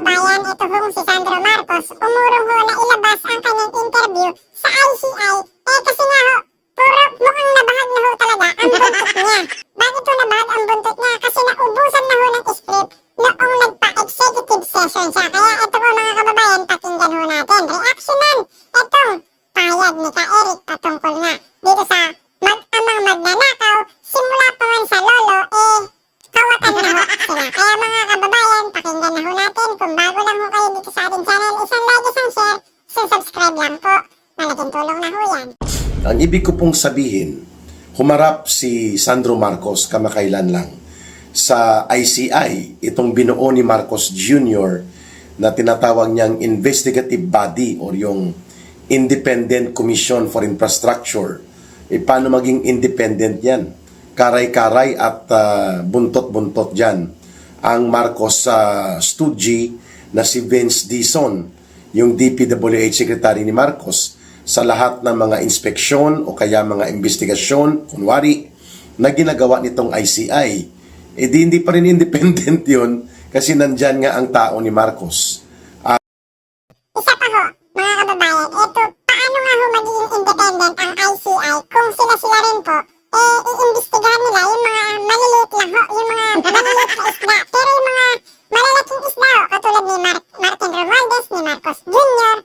kababayan, ito hong si Sandro Marcos, umurong ho na ilabas ang kanyang interview sa ICI. Kasi nga ho, puro mukhang nabahag na ho talaga ang buntot niya. Bakit ho nabahag ang buntot niya? Kasi naubusan na ho ng script noong nagpa-executive session siya. Kaya ito ho mga kababayan, pakinggan ho natin. Reaksyonan itong pahayag ni Ka Eric patungkol nga dito sa mag-amang magnanakaw, simula pa man sa lolo, kawatan na ho sila. Kaya mga kababayan, pakinggan na ho natin. Kung bago lang ho kayo dito sa ating channel, isang like, isang share, isang subscribe lang po. Malaking tulong na ho yan. Ang ibig ko pong sabihin, humarap si Sandro Marcos kamakailan lang sa ICI, itong binuo ni Marcos Jr. na tinatawag niyang investigative body or yung Independent Commission for Infrastructure. Paano maging independent yan? Karay-karay at buntot-buntot dyan. Ang Marcos stoogie na si Vince Dizon, yung DPWH Secretary ni Marcos, sa lahat ng mga inspeksyon o kaya mga investigasyon, kunwari, na ginagawa nitong ICI. Hindi pa rin independent yun kasi nandyan nga ang tao ni Marcos. Isa pa ho, mga kababayan, ito, paano nga ho magiging independent ang ICI kung sila rin po, iimbestigahan nila yung mga maliliit lang ho, yung mga maliliit na isda. Pero yung mga malalaking isda ho, katulad ni Martin Romualdez, ni Marcos Jr.,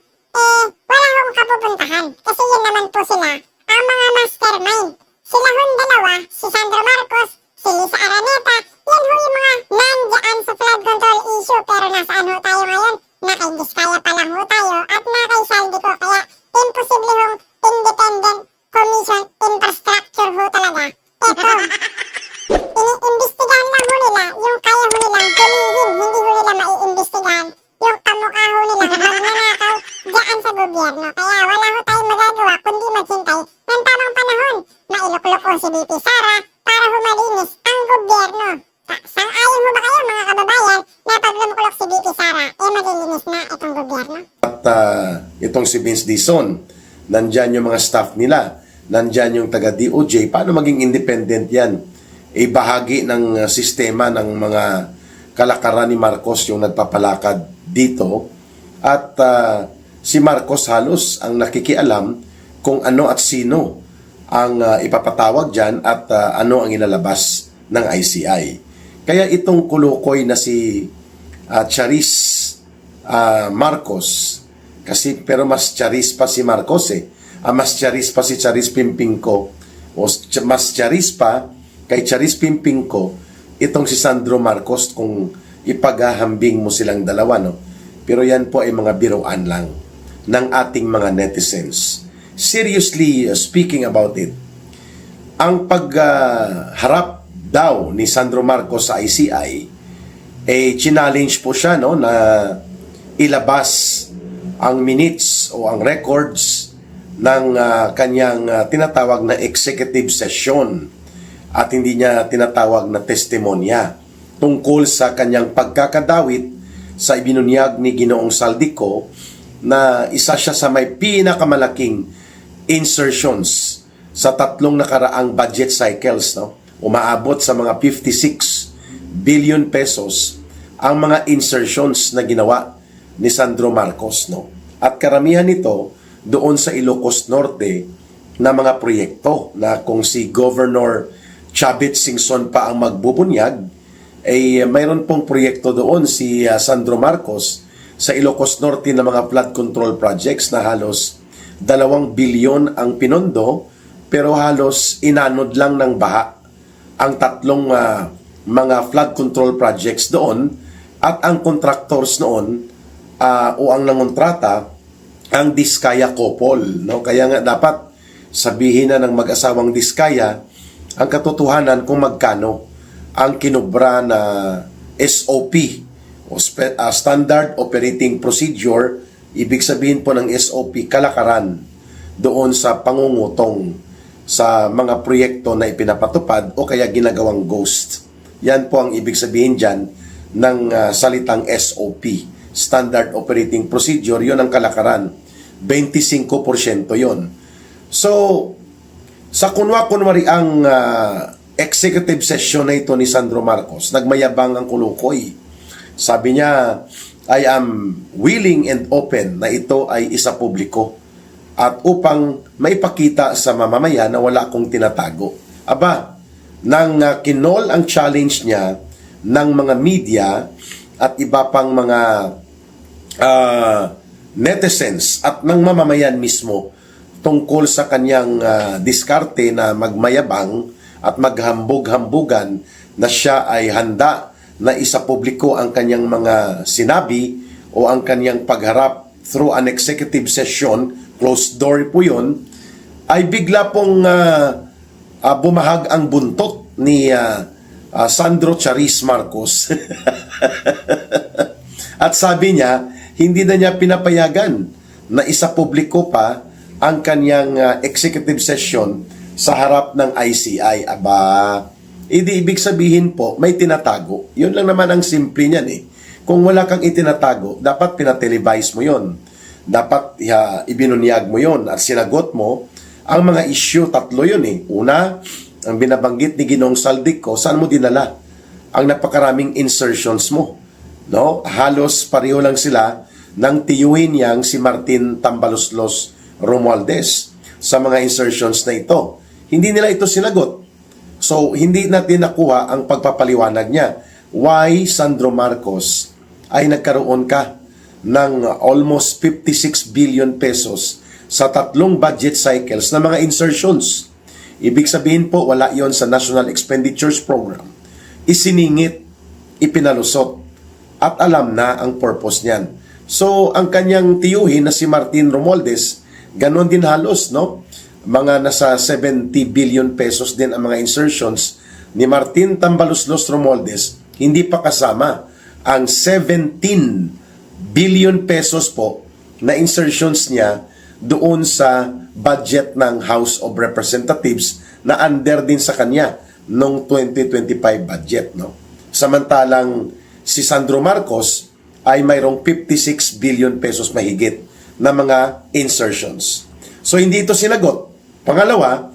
wala hong kapupuntahan. Kasi yun naman po sila, ang mga mastermind. Sila hong dalawa, si Sandro Marcos, si Lisa Araneta, yan ho yung mga nandiyan sa flood control issue. Pero nasaan ho tayo ngayon? Nakay-Diskaya pa lang ho tayo at nakay-Saldi ko. Kaya imposible hong independent commission infrastructure ho talaga. Ito, iniimbestigahan lang ho nila yung kaya ho nilang hulihin. Hindi ho nila maiimbestigahan yung kamukha ho nilang magnanakaw dyan sa gobyerno. Kaya wala ho tayong magagawa kundi maghintay ng tamang panahon. Mailuklok ho si VP Sara para ho malinis ang gobyerno. Sang-ayon ho ba kayo mga kababayan na pag lumuklok si VP Sara, malilinis na itong gobyerno? At itong si Vince Dizon, nandyan yung mga staff nila, nandyan yung taga-DOJ, paano maging independent yan? Bahagi ng sistema ng mga kalakaran ni Marcos yung nagpapalakad dito. At si Marcos halos ang nakikialam kung ano at sino ang ipapatawag dyan at ano ang ilalabas ng ICI. Kaya itong kulukoy na si Charis Marcos, kasi pero mas Charis pa si Marcos mas Charis pa si Charis Pimpinko, o mas Charis pa kay Charis Pimpinko itong si Sandro Marcos kung ipaghahambing mo silang dalawa, no? Pero yan po ay mga biruan lang ng ating mga netizens. Seriously speaking about it, ang pagharap daw ni Sandro Marcos sa ICI, challenge po siya, no, na ilabas ang minutes o ang records ng kanyang tinatawag na executive session at hindi niya tinatawag na testimonya tungkol sa kanyang pagkakadawit sa ibinunyag ni Ginoong Saldico na isa siya sa may pinakamalaking insertions sa tatlong nakaraang budget cycles, no? Umaabot sa mga 56 billion pesos ang mga insertions na ginawa ni Sandro Marcos, no? At karamihan nito doon sa Ilocos Norte na mga proyekto na kung si Governor Chavit Singson pa ang magbubunyag, mayroon pong proyekto doon si Sandro Marcos sa Ilocos Norte na mga flood control projects na halos 2 bilyon ang pinondo, pero halos inanod lang ng baha ang tatlong mga flood control projects doon, at ang contractors noon o ang nangontrata ang Diskaya Couple, no? Kaya nga dapat sabihin na ng mag-asawang Diskaya ang katotohanan kung magkano ang kinubra na SOP o Standard Operating Procedure. Ibig sabihin po ng SOP, kalakaran doon sa pangungutong sa mga proyekto na ipinapatupad o kaya ginagawang ghost. Yan po ang ibig sabihin dyan ng salitang SOP, Standard Operating Procedure. Yon ang kalakaran. 25% yon. So, sa kunwari ang executive session na ito ni Sandro Marcos, nagmayabang ang kulukoy. Sabi niya, I am willing and open na ito ay isa publiko at upang maipakita sa mamamayan na wala akong tinatago. Aba, nang kinol ang challenge niya ng mga media at iba pang mga netizens at ng mamamayan mismo tungkol sa kanyang diskarte na magmayabang at maghambog-hambugan na siya ay handa na isa publiko ang kanyang mga sinabi o ang kanyang pagharap through an executive session, closed door po yun, ay bigla pong bumahag ang buntot ni Sandro Charis Marcos. At sabi niya, hindi na niya pinapayagan na isa publiko pa ang kanyang executive session sa harap ng ICI. Aba, ibig sabihin po, may tinatago. Yun lang naman ang simple niyan eh. Kung wala kang itinatago, dapat pinatelevise mo yon. Dapat ibinunyag mo yon at sinagot mo ang mga issue. Tatlo yun eh. Una, ang binabanggit ni Ginong Saldico, saan mo dinala ang napakaraming insertions mo? No? Halos pareho lang sila ng tiyuhin niyang si Martin Tambaloslos Romualdez sa mga insertions na ito. Hindi nila ito sinagot. So, hindi natin nakuha ang pagpapaliwanag niya. Why, Sandro Marcos, ay nagkaroon ka ng almost 56 billion pesos sa 3 budget cycles na mga insertions? Ibig sabihin po, wala yon sa National Expenditures Program. Isiningit, ipinalusot, at alam na ang purpose niyan. So, ang kanyang tiyuhin na si Martin Romualdez, ganon din halos, no? Mga nasa 70 billion pesos din ang mga insertions ni Martin Tambaloslos Romualdez, hindi pa kasama ang 17 billion pesos po na insertions niya doon sa budget ng House of Representatives na under din sa kanya noong 2025 budget, no? Samantalang si Sandro Marcos ay mayroong 56 billion pesos mahigit na mga insertions. So, hindi ito sinagot. Pangalawa,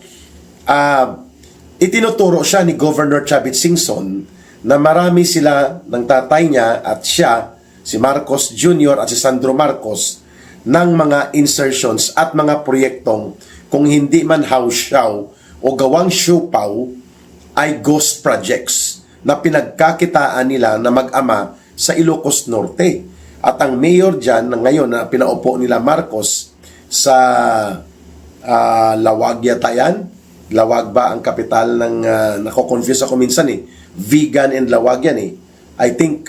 itinuturo siya ni Governor Chavit Singson na marami sila ng tatay niya at siya, si Marcos Jr. at si Sandro Marcos, ng mga insertions at mga proyektong kung hindi man house-show o gawang siupaw ay ghost projects na pinagkakitaan nila na mag-ama sa Ilocos Norte. At ang mayor dyan na ngayon na pinaupo nila Marcos sa Lawag yata yan. Lawag ba ang kapital ng, nako-confuse ako minsan eh. Vigan and Lawag yan eh. I think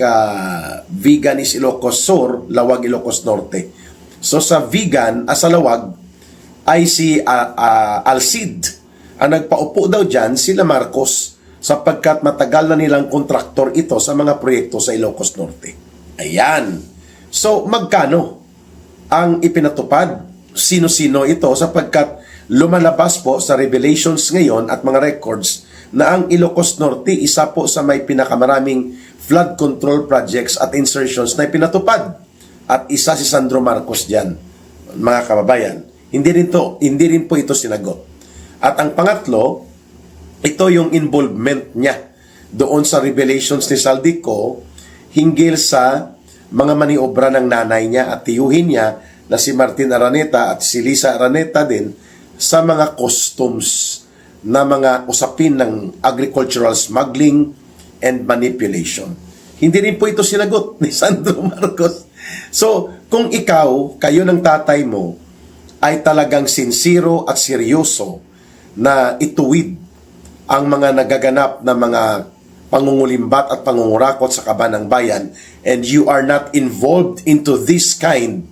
Vigan is Ilocos Sur, Lawag Ilocos Norte. So sa Vigan, sa Lawag, ay si Alcid. Ang nagpaupo daw dyan, sila Marcos, sapagkat matagal na nilang kontraktor ito sa mga proyekto sa Ilocos Norte. Ayan. So, magkano ang ipinatupad? Sino-sino ito? Sapagkat lumalabas po sa revelations ngayon at mga records na ang Ilocos Norte isa po sa may pinakamaraming flood control projects at insertions na ipinatupad. At isa si Sandro Marcos dyan, mga kababayan. Hindi rin po ito sinagot. At ang pangatlo, ito yung involvement niya doon sa revelations ni Saldico hinggil sa mga maniobra ng nanay niya at tiyuhin niya na si Martin Araneta at si Lisa Araneta din sa mga customs na mga usapin ng agricultural smuggling and manipulation. Hindi rin po ito sinagot ni Sandro Marcos. So, kung kayo ng tatay mo, ay talagang sincero at seryoso na ituwid ang mga nagaganap na mga pangungulimbat at pangungurakot sa kaban ng bayan, and you are not involved into this kind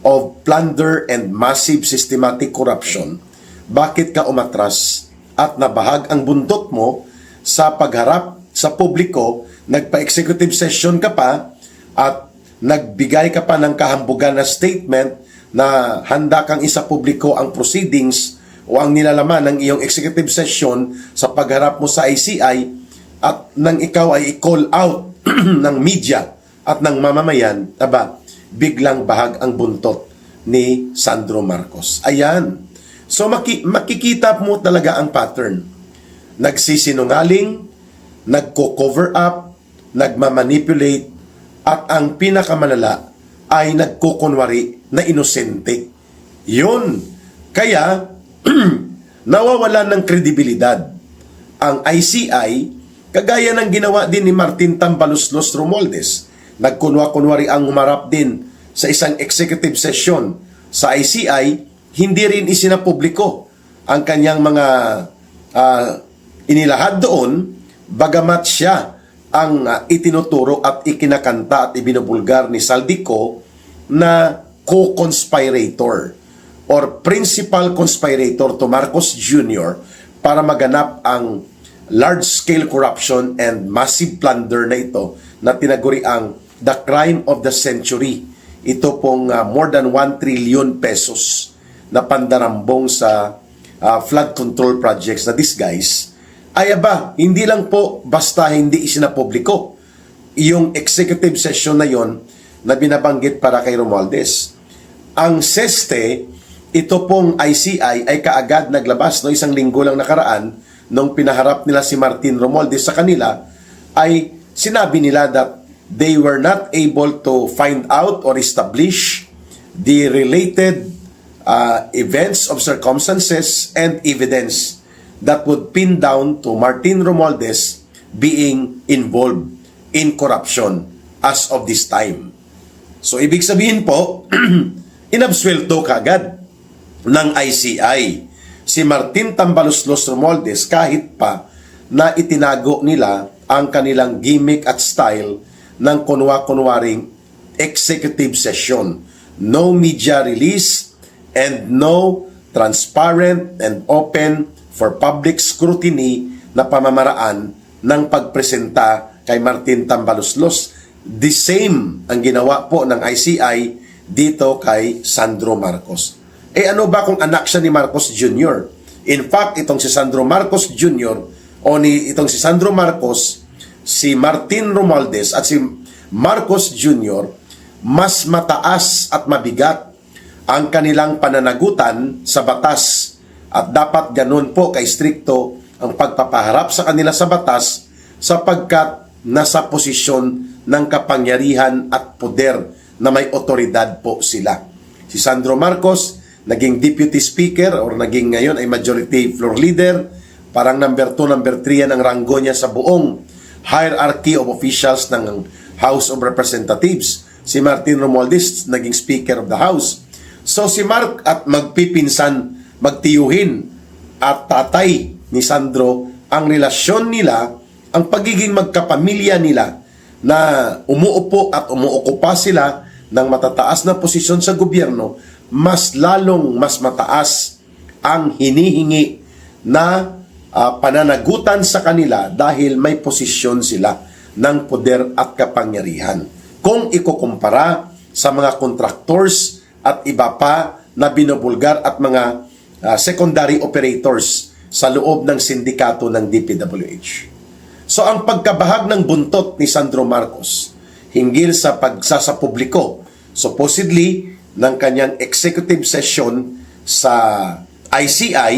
of plunder and massive systematic corruption, bakit ka umatras at nabahag ang buntot mo sa pagharap sa publiko, nagpa-executive session ka pa at nagbigay ka pa ng kahambugan na statement na handa kang isa publiko ang proceedings o ang nilalaman ng iyong executive session sa pagharap mo sa ICI at nang ikaw ay i-call out ng media at ng mamamayan, biglang bahag ang buntot ni Sandro Marcos. Ayan. So makikita mo talaga ang pattern. Nagsisinungaling, nagko-cover up, nagmamanipulate, At ang pinakamalala ay nagkukunwari na inosente. Yun. Kaya, nawawalan ng kredibilidad ang ICI, kagaya ng ginawa din ni Martin Tambaluslos Romualdez. Nagkunwa-kunwari ang humarap din sa isang executive session sa ICI, hindi rin isinapubliko ang kanyang mga inilahad doon, bagamat siya ang itinuturo at ikinakanta at ibinubulgar ni Saldico na co-conspirator or principal conspirator to Marcos Jr. para maganap ang large-scale corruption and massive plunder na ito na tinaguri ang the crime of the century. Ito pong more than 1 trillion pesos na pandarambong sa flood control projects na this guys ay aba, hindi lang po basta hindi isinapubliko yung executive session na yon na binabanggit para kay Romualdez. Ang SESTE, ito pong ICI ay kaagad naglabas no isang linggo lang nakaraan nung pinaharap nila si Martin Romualdez sa kanila, ay sinabi nila that they were not able to find out or establish the related events of circumstances and evidence that would pin down to Martin Romualdez being involved in corruption as of this time. So, ibig sabihin po, inabsuelto kaagad ng ICI si Martin Tambaluslos Romualdez kahit pa na itinago nila ang kanilang gimmick at style ng kunwa-kunwaring executive session. No media release and no transparent and open for public scrutiny na pamamaraan ng pagpresenta kay Martin Tambaluslos. The same ang ginawa po ng ICI dito kay Sandro Marcos. Ano ba kung anak siya ni Marcos Jr.? In fact, itong si Sandro Marcos Jr. Itong si Sandro Marcos, si Martin Romualdez at si Marcos Jr. mas mataas at mabigat ang kanilang pananagutan sa batas. At dapat ganun po ka-strikto ang pagpapaharap sa kanila sa batas sapagkat nasa posisyon ng kapangyarihan at poder na may otoridad po sila. Si Sandro Marcos, naging deputy speaker or naging ngayon ay majority floor leader, parang number 2, number 3 yan ang ranggo niya sa buong hierarchy of officials ng House of Representatives. Si Martin Romualdez, naging speaker of the House. So si Mark at magpipinsan, magtiyuhin at tatay ni Sandro, ang relasyon nila, ang pagiging magkapamilya nila na umuupo at umuokupa sila ng matataas na posisyon sa gobyerno, mas mataas ang hinihingi na pananagutan sa kanila dahil may posisyon sila ng poder at kapangyarihan. Kung ikukumpara sa mga contractors at iba pa na binubulgar at mga secondary operators sa loob ng sindikato ng DPWH. So ang pagkabahag ng buntot ni Sandro Marcos hinggil sa pagsasapubliko supposedly ng kanyang executive session sa ICI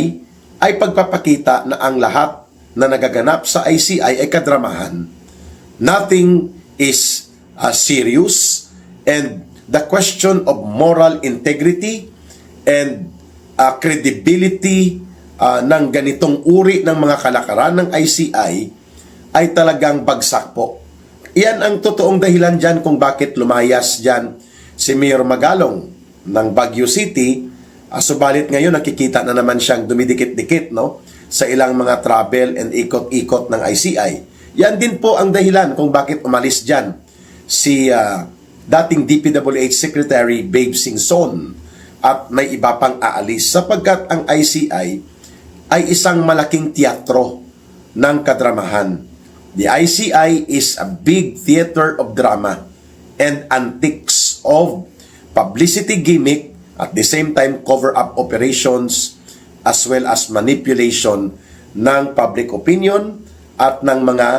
ay pagpapakita na ang lahat na nagaganap sa ICI ay kadramahan. Nothing is serious, and the question of moral integrity and credibility ng ganitong uri ng mga kalakaran ng ICI ay talagang bagsak po. Iyan ang totoong dahilan dyan kung bakit lumayas dyan si Mayor Magalong ng Baguio City. Subalit ngayon nakikita na naman siyang dumidikit-dikit sa ilang mga travel and ikot-ikot ng ICI. Yan din po ang dahilan kung bakit umalis dyan si dating DPWH Secretary Babe Singson at may iba pang aalis sapagkat ang ICI ay isang malaking teatro ng kadramahan. The ICI is a big theater of drama and antics of publicity gimmick, at the same time cover-up operations as well as manipulation ng public opinion at ng mga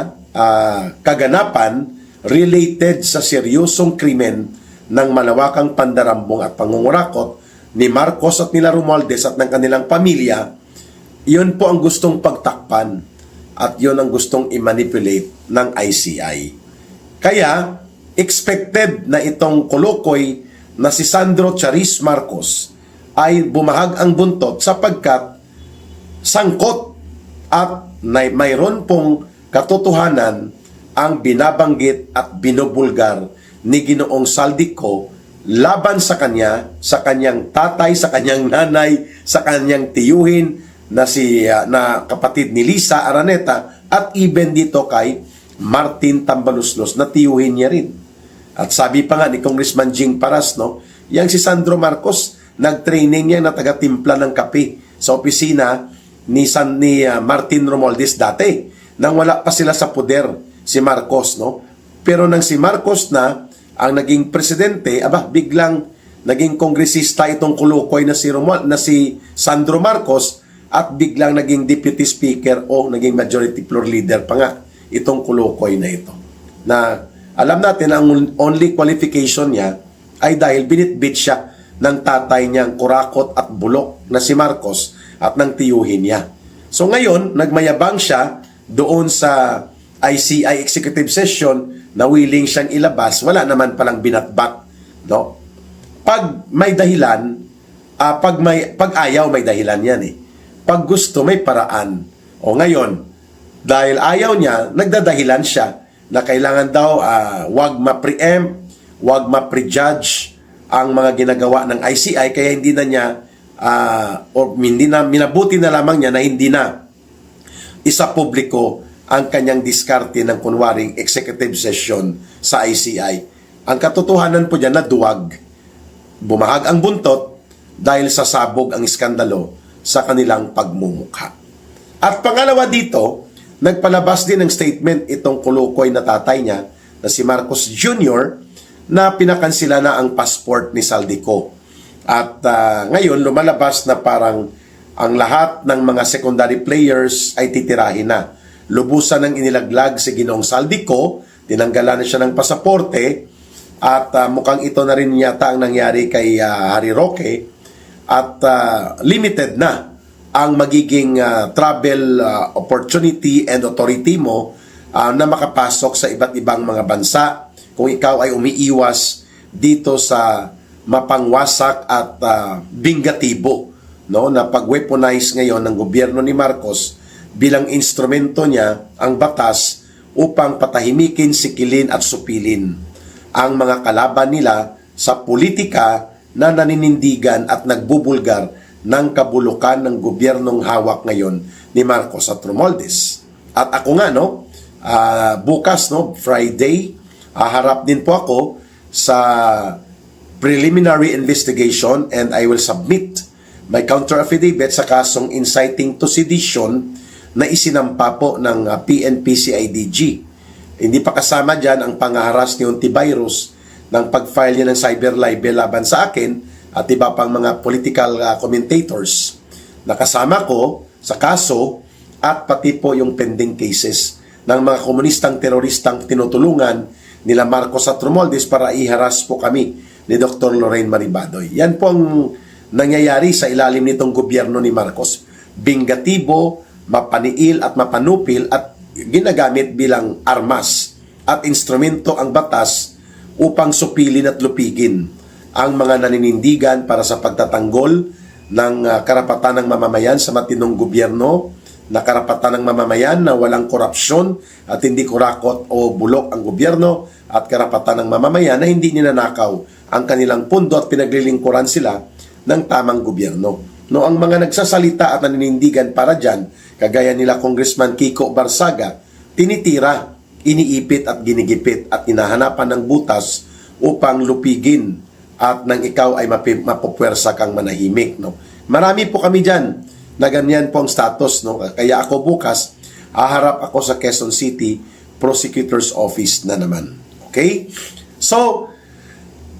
kaganapan related sa seryosong krimen ng malawakang pandarambong at pangungurakot ni Marcos at nila Romualdez at ng kanilang pamilya. Yun po ang gustong pagtakpan at yun ang gustong i-manipulate ng ICI. Kaya, expected na itong kulukoy na si Sandro Charis Marcos ay bumahag ang buntot sapagkat sangkot at mayroon pong katotohanan ang binabanggit at binubulgar ni Ginoong Saldico laban sa kanya, sa kanyang tatay, sa kanyang nanay, sa kanyang tiyuhin na kapatid ni Lisa Araneta at even dito kay Martin Tambaluslos na tiyuhin niya rin. At sabi pa nga ni Congressman Jing Paras, no, yang si Sandro Marcos, nag-training niya na taga-timpla ng kape sa opisina ni Martin Romualdez dati, nang wala pa sila sa poder, si Marcos, no? Pero nang si Marcos na ang naging presidente, biglang naging kongresista itong kulukoy na si Sandro Marcos at biglang naging deputy speaker o naging majority floor leader pa nga itong kulukoy na ito. Na alam natin ang only qualification niya ay dahil binitbit siya ng tatay niyang kurakot at bulok na si Marcos at ng tiyuhin niya. So ngayon, nagmayabang siya doon sa ICI executive session na willing siyang ilabas, wala naman palang binatbat, no? Pag may dahilan, pag ayaw may dahilan yan eh. Pag gusto may paraan. O ngayon, dahil ayaw niya, nagdadahilan siya na kailangan daw wag ma-preempt, wag ma-prejudge ang mga ginagawa ng ICI, kaya hindi na niya minabuti na lamang niya na hindi na isa publiko ang kanyang diskarte ng kunwaring executive session sa ICI. Ang katotohanan po dyan na duwag. Bumahag ang buntot dahil sasabog ang iskandalo sa kanilang pagmumukha. At pangalawa dito, nagpalabas din ng statement itong kulukoy na tatay niya na si Marcos Jr. na pinakansila na ang passport ni Saldico. At ngayon lumalabas na parang ang lahat ng mga secondary players ay titirahin na. Lubusan ng inilaglag si Ginoong Saldico, tinanggalan na siya ng pasaporte at mukhang ito na rin yata ang nangyari kay Harry Roque at limited na ang magiging travel opportunity and authority mo na makapasok sa iba't ibang mga bansa kung ikaw ay umiiwas dito sa mapangwasak at bingatibo, no, na pag-weaponize ngayon ng gobyerno ni Marcos bilang instrumento niya ang batas upang patahimikin, sikilin at supilin ang mga kalaban nila sa politika na naninindigan at nagbubulgar ng kabulukan ng gobyernong hawak ngayon ni Marcos at Romualdez. At ako nga, no, bukas, no, Friday, harap din po ako sa preliminary investigation and I will submit my counter affidavit sa kasong inciting to sedition na isinampa po ng PNP-CIDG. Hindi pa kasama dyan ang pangaharas ni Ontiveros ng pag-file niya ng cyber libel laban sa akin at iba pang mga political commentators. Nakasama ko sa kaso at pati po yung pending cases ng mga komunistang teroristang tinutulungan nila Marcos at Romualdez para iharas po kami ni Dr. Lorraine Maribadoy. Yan po ang nangyayari sa ilalim nitong gobyerno ni Marcos. Bingatibo, mapaniil at mapanupil at ginagamit bilang armas at instrumento ang batas upang supilin at lupigin ang mga naninindigan para sa pagtatanggol ng karapatan ng mamamayan sa matinong gobyerno, na karapatan ng mamamayan na walang korupsyon at hindi kurakot o bulok ang gobyerno, at karapatan ng mamamayan na hindi ninanakaw ang kanilang pundo at pinaglilingkuran sila ng tamang gobyerno. No, ang mga nagsasalita at naninindigan para dyan, kagaya nila Congressman Kiko Barsaga, tinitira, iniipit at ginigipit at hinahanapan ng butas upang lupigin at nang ikaw ay mapupwersa kang manahimik. No? Marami po kami dyan na ganyan po ang status. No? Kaya ako bukas, haharap ako sa Quezon City Prosecutor's Office na naman. Okay? So,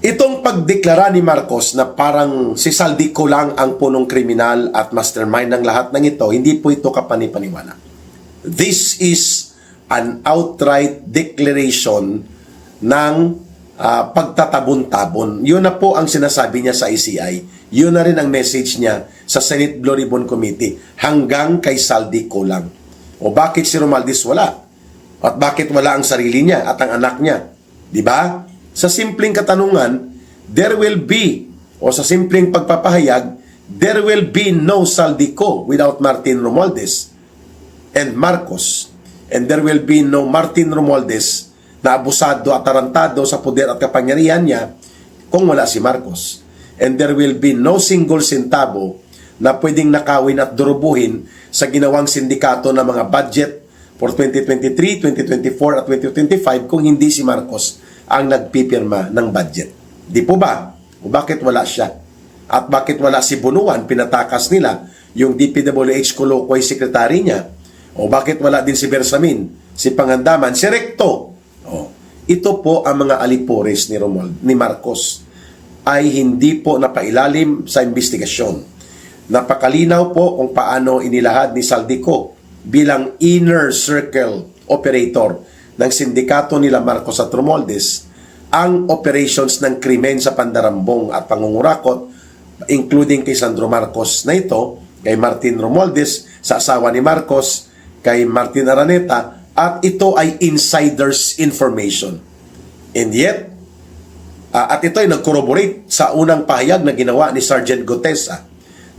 itong pagdeklara ni Marcos na parang si Saldico lang ang punong kriminal at mastermind ng lahat ng ito, hindi po ito kapanipaniwala. This is an outright declaration ng pagtatabon-tabon. Yun na po ang sinasabi niya sa ICI. Yun na rin ang message niya sa Senate Blue Ribbon Committee. Hanggang kay Saldico lang. O bakit si Romualdez wala? At bakit wala ang sarili niya at ang anak niya? Di ba? sa simpleng katanungan, there will be, o sa simpleng pagpapahayag, there will be no Saldico without Martin Romualdez and Marcos. And there will be no Martin Romualdez na abusado at tarantado sa poder at kapangyarihan niya kung wala si Marcos. And there will be no single centavo na pwedeng nakawin at durubuhin sa ginawang sindikato ng mga budget for 2023, 2024 at 2025 kung hindi si Marcos ang nagpipirma ng budget. Di po ba? O bakit wala siya? At bakit wala si Bunuan? Pinatakas nila yung DPWH Colloquy Secretary niya. O bakit wala din si Bersamin, si Pangandaman, si Recto? O, ito po ang mga alipores ni Marcos ay hindi po napailalim sa investigasyon. Napakalinaw po kung paano inilahad ni Saldico bilang inner circle operator ng sindikato nila Marcos at Romualdez ang operations ng krimen sa pandarambong at pangungurakot, including kay Sandro Marcos na ito, kay Martin Romualdez sa asawa ni Marcos, kay Martin Araneta, at ito ay insiders information. And yet, at ito ay nag-corroborate sa unang pahayag na ginawa ni Sergeant Gotesa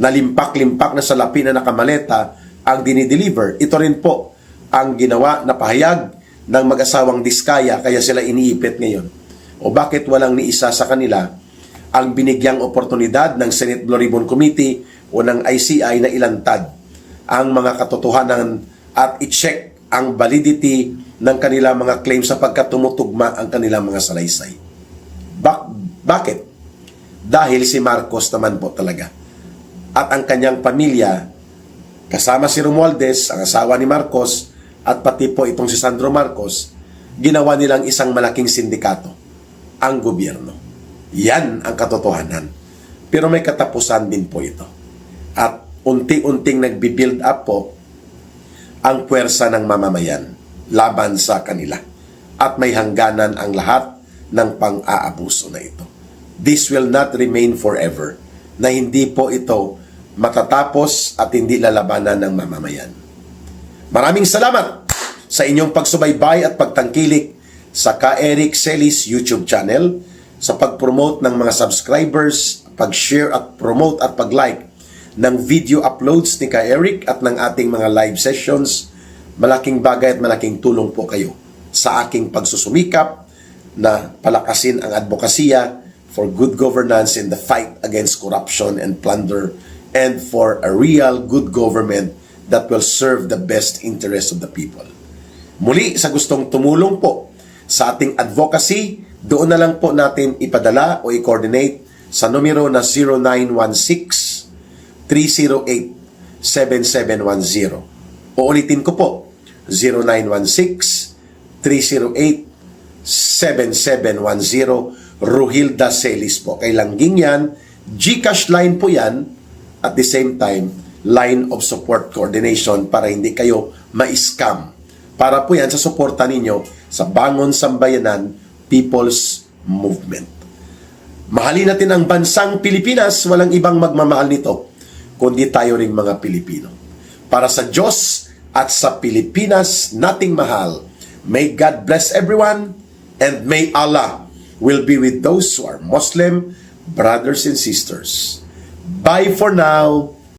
na limpak-limpak na salapi na nakamaleta ang dinideliver. Ito rin po ang ginawa na pahayag ng mag-asawang Diskaya, kaya sila iniipit ngayon. O bakit walang ni isa sa kanila ang binigyang oportunidad ng Senate Blue Ribbon Committee o ng ICI na ilantad ang mga katotohanan at i-check ang validity ng kanilang mga claims sapagkat tumutugma ang kanilang mga salaysay. Bakit? Dahil si Marcos naman po talaga at ang kanyang pamilya, kasama si Romualdez, ang asawa ni Marcos, at pati po itong si Sandro Marcos, ginawa nilang isang malaking sindikato, ang gobyerno. Yan ang katotohanan. Pero may katapusan din po ito. At unti-unting nagbi-build up po ang puwersa ng mamamayan laban sa kanila. At may hangganan ang lahat ng pang-aabuso na ito. This will not remain forever, na hindi po ito matatapos at hindi lalabanan ng mamamayan. Maraming salamat sa inyong pagsubaybay at pagtangkilik sa Ka Eric Celis YouTube channel, sa pag-promote ng mga subscribers, pag-share at promote at pag-like ng video uploads ni Ka Eric at ng ating mga live sessions. Malaking bagay at malaking tulong po kayo sa aking pagsusumikap na palakasin ang advokasya for good governance in the fight against corruption and plunder, and for a real good government that will serve the best interest of the people. Muli, sa gustong tumulong po sa ating advocacy, doon na lang po natin ipadala o i-coordinate sa numero na 0916-308-7710. Uulitin ko po, 0916-308-7710, Ruhilda Celis po. Kay Langging yan, GCash line po yan, at the same time, line of support coordination para hindi kayo ma-scam. Para po yan sa suporta ninyo sa Bangon Sambayanan People's Movement. Mahalin natin ang bansang Pilipinas, walang ibang magmamahal nito, kundi tayo ring mga Pilipino. Para sa Diyos at sa Pilipinas nating mahal, may God bless everyone, and may Allah will be with those who are Muslim brothers and sisters. Bye for now.